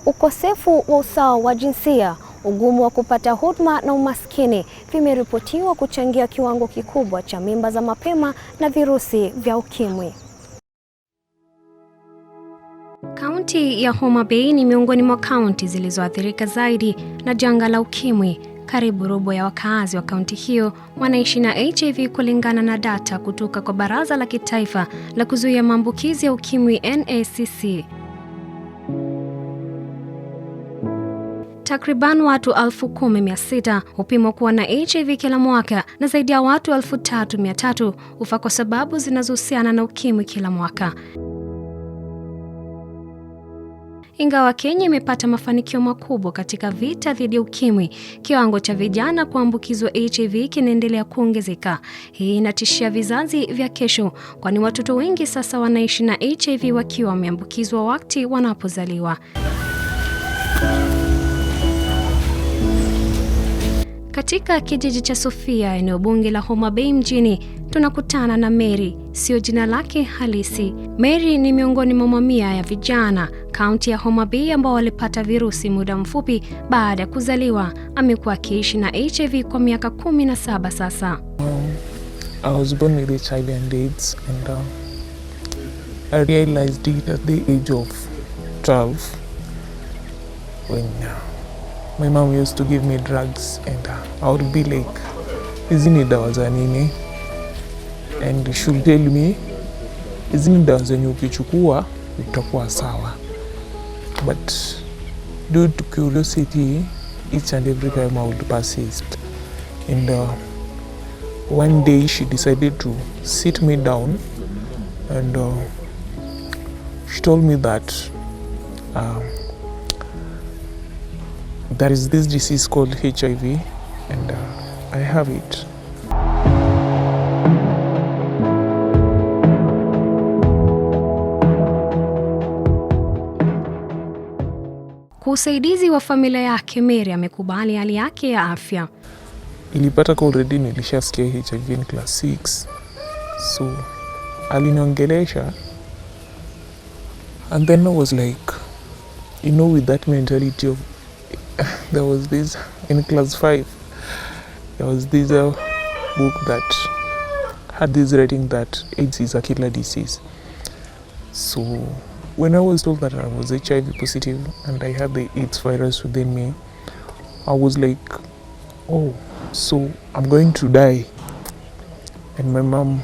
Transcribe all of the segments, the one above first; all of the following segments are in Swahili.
Ukosefu wa usawa wa jinsia, ugumu wa kupata huduma na umaskini vimeripotiwa kuchangia kiwango kikubwa cha mimba za mapema na virusi vya Ukimwi. Kaunti ya Homa Bay ni miongoni mwa kaunti zilizoathirika zaidi na janga la Ukimwi. Karibu robo ya wakazi wa kaunti hiyo wanaishi na HIV kulingana na data kutoka kwa Baraza la Kitaifa la Kuzuia Maambukizi ya Ukimwi NACC. Takriban watu 10,600 hupimwa kuwa na HIV kila mwaka na zaidi ya watu 3,300 hufa kwa sababu zinazohusiana na Ukimwi kila mwaka. Ingawa Kenya imepata mafanikio makubwa katika vita dhidi ya Ukimwi, kiwango cha vijana kuambukizwa HIV kinaendelea kuongezeka. Hii inatishia vizazi vya kesho, kwani watoto wengi sasa wanaishi na HIV wakiwa wameambukizwa wakati wanapozaliwa. Katika kijiji cha Sofia, eneo bunge la Homa Bay mjini, tunakutana na Mary, sio jina lake halisi. Mary ni miongoni mwa mamia ya vijana kaunti ya Homa Bay ambao walipata virusi muda mfupi baada ya kuzaliwa. Amekuwa akiishi na HIV kwa miaka 17 sasa. I was born with HIV and AIDS, and I realized it at the age of 12 when my mom used to give me drugs, and I would be like, hizi ni dawa za nini? And she would tell me, hizi ni dawa zenye ukichukua utakuwa sawa. But due to curiosity, each and every time I would persist. And one day she decided to sit me down, and she told me that there is this disease called HIV, and I have it. Kwa usaidizi wa familia yake, Mary amekubali hali yake ya afya. Ilipata kwa already nilishasikia HIV in class 6. So aliniongelesha, and then I was like, you know, with that mentality of there was this in class 5, there was this book that had this writing that AIDS is a killer disease. So when I was told that I was HIV positive and I had the AIDS virus within me, I was like, oh, so I'm going to die. And my mom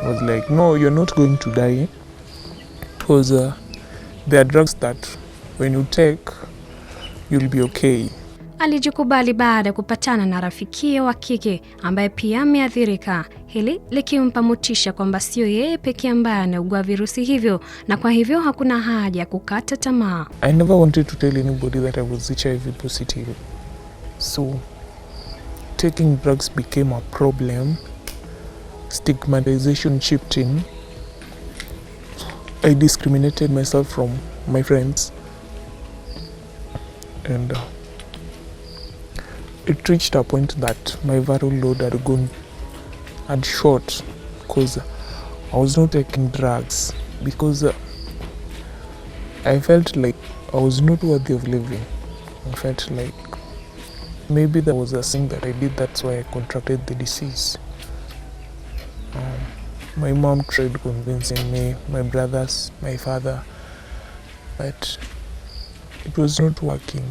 was like, no, you're not going to die, because there are drugs that when you take, you'll be okay. Alijikubali baada ya kupatana na rafiki wa kike ambaye pia ameathirika, hili likimpa motisha kwamba sio yeye pekee ambaye anaugua virusi hivyo, na kwa hivyo hakuna haja ya kukata tamaa. I never wanted to tell anybody that I was HIV positive. So taking drugs became a problem. Stigmatization chipped in. I discriminated myself from my friends. And it reached a point that my viral load had shot, because I was not taking drugs, because I felt like I was not worthy of living. I felt like maybe there was a thing that I did, that's why I contracted the disease. My mom tried convincing me, my brothers, my father, but it was not working.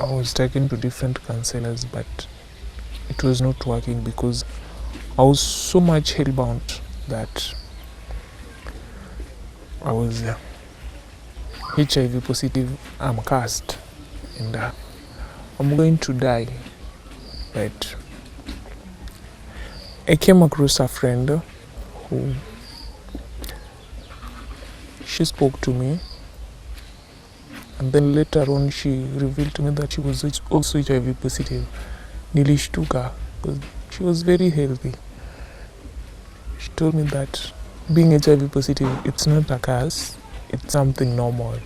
I was taken to different counselors, but it was not working because I was so much hellbound that I was HIV positive, I'm cursed, and I'm going to die. But I came across a friend who, she spoke to me, and then later on she revealed to me that she was also HIV positive. Nilishtuka because she was very healthy. She told me that being HIV positive, it's not a curse, it's something normal.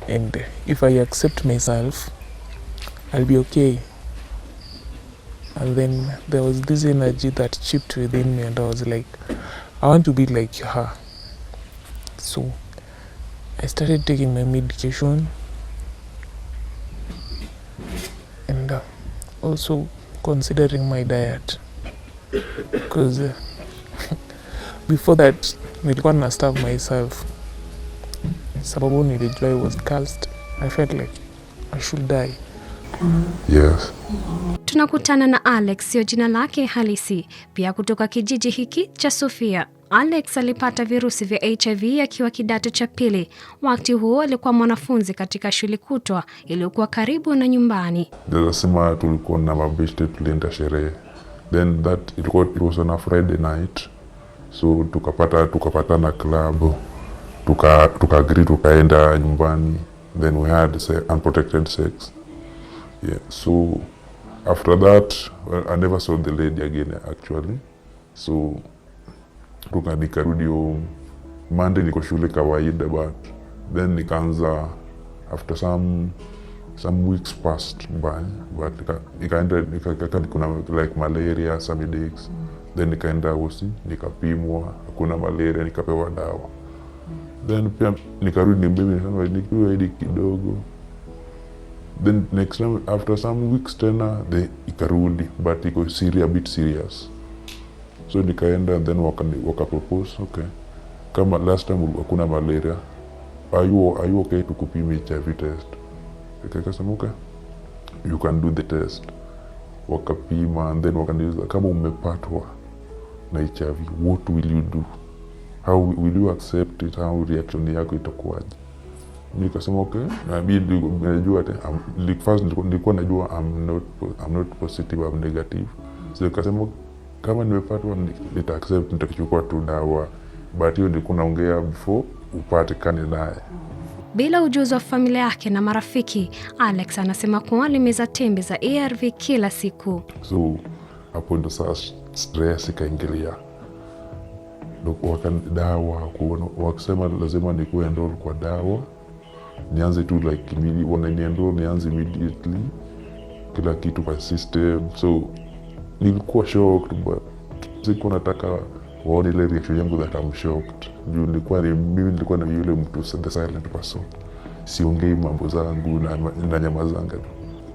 And if I accept myself, I'll be okay. And then there was this energy that chipped within me, and I was like, I want to be like her. So I started taking my medication, also considering my diet, because before that nilikuwa na starve myself sababu nilijua I was cursed. I felt like I should die. Yes. Tunakutana na Alex, sio jina lake halisi, pia kutoka kijiji hiki cha Sofia. Alex alipata virusi vya HIV akiwa kidato cha pili. Wakati huo alikuwa mwanafunzi katika shule kutwa iliyokuwa karibu na nyumbani. Lazima tulikuwa na mabeshte, tulienda sherehe. Then it was on a Friday night. So tukapata na club. Tuka-agree tukaenda nyumbani. Then we had unprotected sex. Yeah. So after that, I never saw the lady again actually. So nikarudi home. Monday niko shule kawaida, but then nikaanza after some weeks passed by, but ikaenda kuna like malaria, some headaches. Then nikaenda hosi, nikapimwa, hakuna malaria, nikapewa dawa. Then pia nikarudi nipewa headache kidogo. Then next time after some weeks tena ikarudi, but iko a bit serious. So nikaenda, then waka propose, okay, kama last time hakuna malaria, are you okay to kupima HIV test? Nikasema okay, you can do the test. Wakapima, and then wakaniuliza kama umepatwa na HIV, what will you do? How will you accept it? How reaction yako itakuwaje? Nikasema okay, na mimi najua first nilikuwa najua I'm not positive, I'm negative. So nikasema kama nimepatwa nita accept, nitachukua tu dawa, but hiyo nilikuwa naongea before upatikane naye. Bila ujuzi wa familia yake na marafiki, Alex anasema kuwa alimeza tembe za ARV kila siku. So hapo ndo sasa stress ikaingilia. Dawa, wakisema lazima nikuwe enroll kwa dawa, nianze tu like nianze immediately kila kitu kwa system. So nilikuwa shocked, but sikuwa nataka waone ile reaction yangu that I'm shocked. Mimi nilikuwa na yule mtu, the silent person. Siongei mambo zangu na nyama zangu.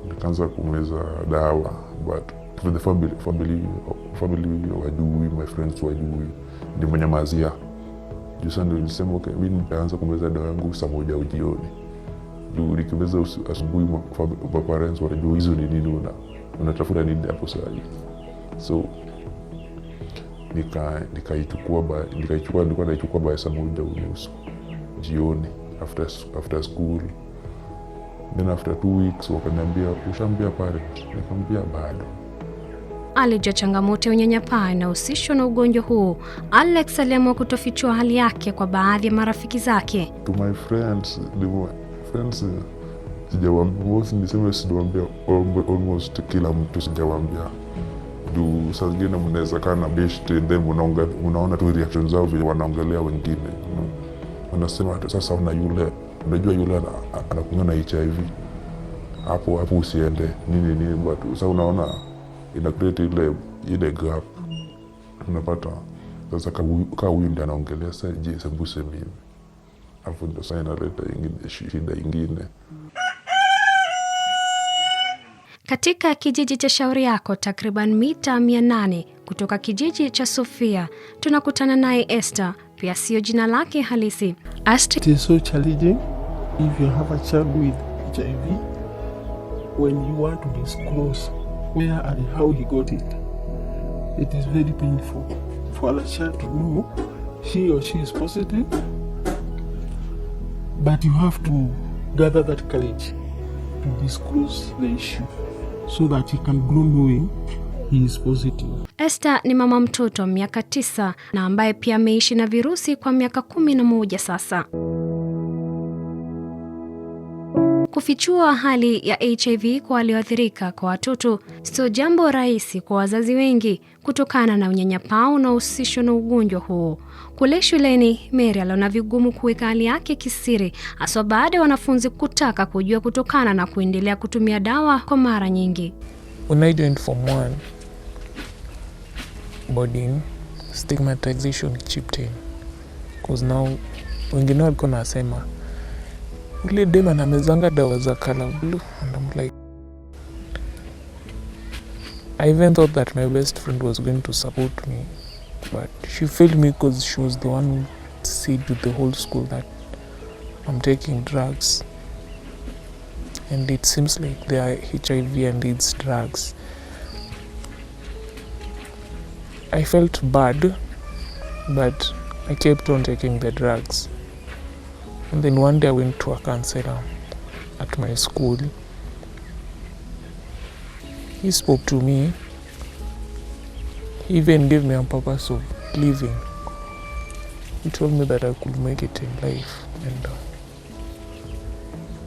Nikaanza kumeza dawa, but for the family wajui, my friends wajui, nimenyamazia. Jusa ndio nilisema okay, mimi nitaanza kumeza dawa yangu saa 1 jioni. Nikimeza asubuhi, kwa parents wanajua hizo ni nini, unatafuta nini hapo sasa. So nilikuwa naichukua by saa 1:30 jioni after school. Then after 2 weeks wakaniambia ushaambia parents. Nikamwambia bado. Alijua changamoto ya unyanyapaa inahusishwa na ugonjwa huu. Alex aliamua kutofichua hali yake kwa baadhi ya marafiki zake. To my friends, sijawaambia almost kila mtu sijawaambia. Juu saa zingine mnaweza kaa na beshte, then unaona tu reaction zao vile wanaongelea wengine. Wanasema sasa unajua yule anakunywa na HIV. Hapo usiende nini, but sasa unaona ina create ile gap. Unapata sasa kama huyu ndiye anaongelea sasa, je, sembuse mimi. Hapo ndio sasa inaleta shida nyingine. Katika kijiji cha Shauri Yako, takriban mita 800 kutoka kijiji cha Sofia, tunakutana naye Esther, pia sio jina lake halisi. It is so challenging if you have a child with HIV when you want to disclose where and how he got it. It is very painful for a child to know he or she is positive, but you have to gather that courage to disclose the issue so that he can grow knowing he is positive. Esther ni mama mtoto miaka 9 na ambaye pia ameishi na virusi kwa miaka 11 sasa. Kufichua hali ya HIV kwa walioathirika kwa watoto sio jambo rahisi kwa wazazi wengi kutokana na unyanyapaa unaohusishwa na ugonjwa huo. Kule shuleni, Mary aliona vigumu kuweka hali yake kisiri, hasa baada ya wanafunzi kutaka kujua kutokana na kuendelea kutumia dawa kwa mara nyingi. When I joined Form 1 boarding, stigmatization chipped in. Because now wengine walikuwa nasema ule dema na mezanga dawa za color blue, and I'm like, I even thought that my best friend was going to support me, but she failed me because she was the one who said to the whole school that I'm taking drugs. And it seems like they are HIV and AIDS drugs. I felt bad, but I kept on taking the drugs. And then one day I went to a counselor at my school. He spoke to me. He even gave me a purpose of living. He told me that I could make it in life. And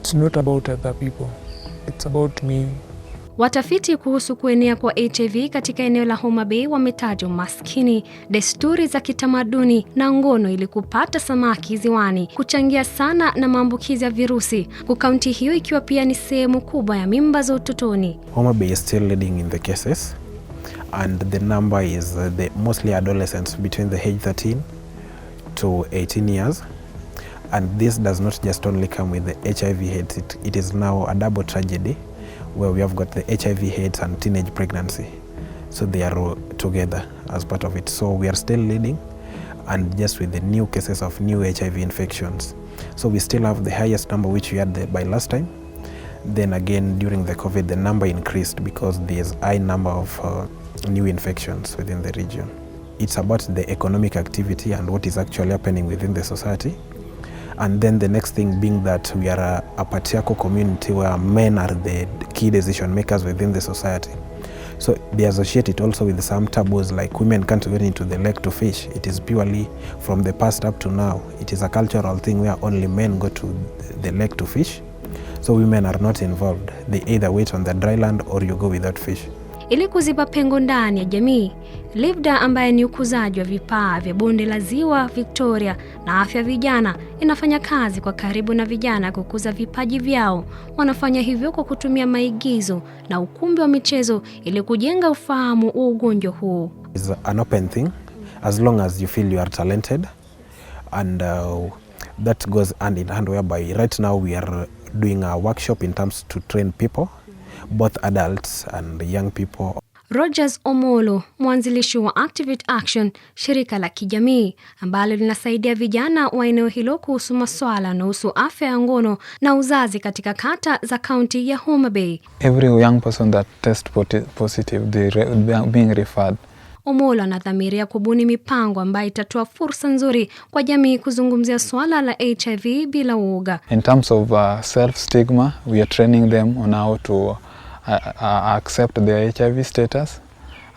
it's not about other people. It's about me. Watafiti kuhusu kuenea kwa HIV katika eneo la Homa Bay wametaja umaskini, desturi za kitamaduni na ngono ili kupata samaki ziwani kuchangia sana na maambukizi ya virusi, kaunti hiyo ikiwa pia ni sehemu kubwa ya mimba za utotoni. Homa Bay is still leading in the cases, and the number is mostly adolescents between the age 13 to 18 years. And this does not just only come with the HIV AIDS, it is now a double tragedy where we have got the HIV AIDS and teenage pregnancy. So they are together as part of it. So we are still leading, and just with the new cases of new HIV infections. So we still have the highest number which we had by last time. Then again, during the COVID, the number increased because there's a high number of new infections within the region. It's about the economic activity and what is actually happening within the society. And then the next thing being that we are a patriarchal community where men are the key decision makers within the society. So they associate it also with some taboos, like women can't go into the lake to fish. It is purely from the past up to now. It is a cultural thing where only men go to the lake to fish. So women are not involved. They either wait on the dry land or you go without fish. Ili kuziba pengo ndani ya jamii, Livda ambaye ni ukuzaji wa vipaa vya bonde la Ziwa Victoria na afya vijana inafanya kazi kwa karibu na vijana kukuza vipaji vyao. Wanafanya hivyo kwa kutumia maigizo na ukumbi wa michezo ili kujenga ufahamu wa ugonjwa huu. It's an open thing as long as you feel you are talented, and that goes hand in hand, whereby right now we are doing a workshop in terms to train people, both adults and young people. Rogers Omolo, mwanzilishi wa Activate Action, shirika la kijamii ambalo linasaidia vijana wa eneo hilo kuhusu masuala yanayohusu afya ya ngono na uzazi katika kata za kaunti ya Homa Bay. Every young person that test positive, they are being referred. Omolo anadhamiria kubuni mipango ambayo itatoa fursa nzuri kwa jamii kuzungumzia swala la HIV bila uoga. In terms of self-stigma, we are training them on how to accept their HIV status,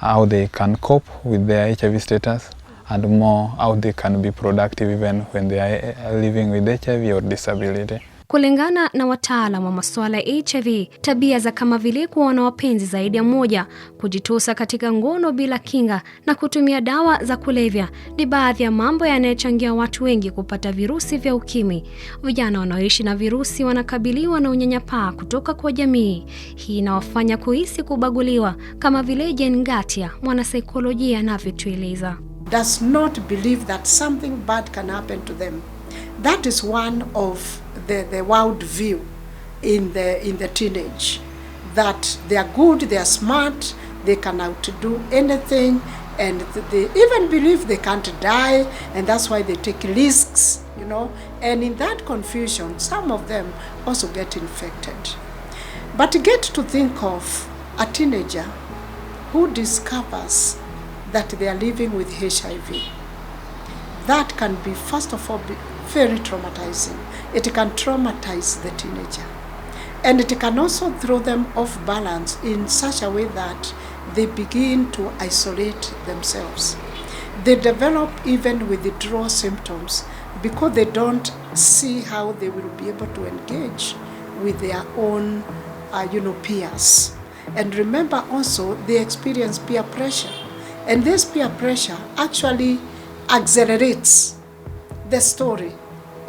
how they can cope with their HIV status, and more how they can be productive even when they are living with HIV or disability. Kulingana na wataalamu wa masuala ya HIV, tabia za kama vile kuwa na wapenzi zaidi ya mmoja, kujitosa katika ngono bila kinga na kutumia dawa za kulevya ni baadhi ya mambo yanayochangia watu wengi kupata virusi vya Ukimwi. Vijana wanaoishi na virusi wanakabiliwa na unyanyapaa kutoka kwa jamii. Hii inawafanya kuhisi kubaguliwa, kama vile Jane Ngatia, mwanasaikolojia anavyotueleza. Does not believe that something bad can happen to them. That is one of the world view in the teenage, that they are good, they are smart, they can outdo anything, and they even believe they can't die, and that's why they take risks, you know. And in that confusion, some of them also get infected. But get to think of a teenager who discovers that they are living with HIV. That can be, first of all, very traumatizing. It can traumatize the teenager. And it can also throw them off balance in such a way that they begin to isolate themselves. They develop even withdrawal symptoms because they don't see how they will be able to engage with their own peers. And remember also, they experience peer pressure. And this peer pressure actually accelerates the story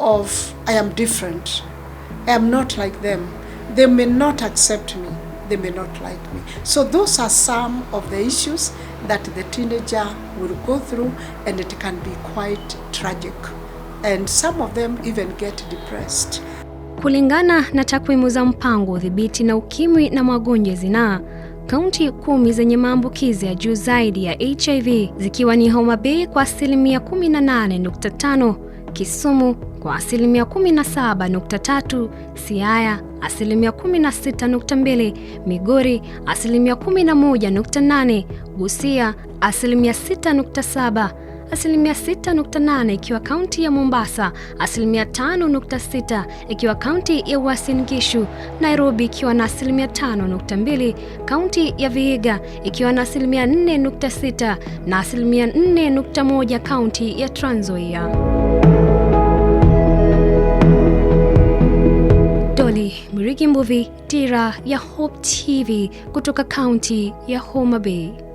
of I am different, I am not like them, they may not accept me, they may not like me. So those are some of the issues that the teenager will go through, and it can be quite tragic. And some of them even get depressed. Kulingana na takwimu za mpango udhibiti na Ukimwi na magonjwa zinaa, kaunti 10 zenye maambukizi ya juu zaidi ya HIV zikiwa ni Homa Bay kwa asilimia 18.5, Kisumu kwa asilimia 17.3, Siaya asilimia 16.2, Migori asilimia 11.8, Busia asilimia 6.7, asilimia 6.8 ikiwa kaunti ya Mombasa, asilimia 5.6 ikiwa kaunti ya Uasin Gishu, Nairobi ikiwa na asilimia 5.2, kaunti ya Vihiga ikiwa na asilimia 4.6 na asilimia 4.1 kaunti ya Trans Nzoia. Dolly Mwirigi Mbuvi, Dira ya Hope TV kutoka kaunti ya Homa Bay.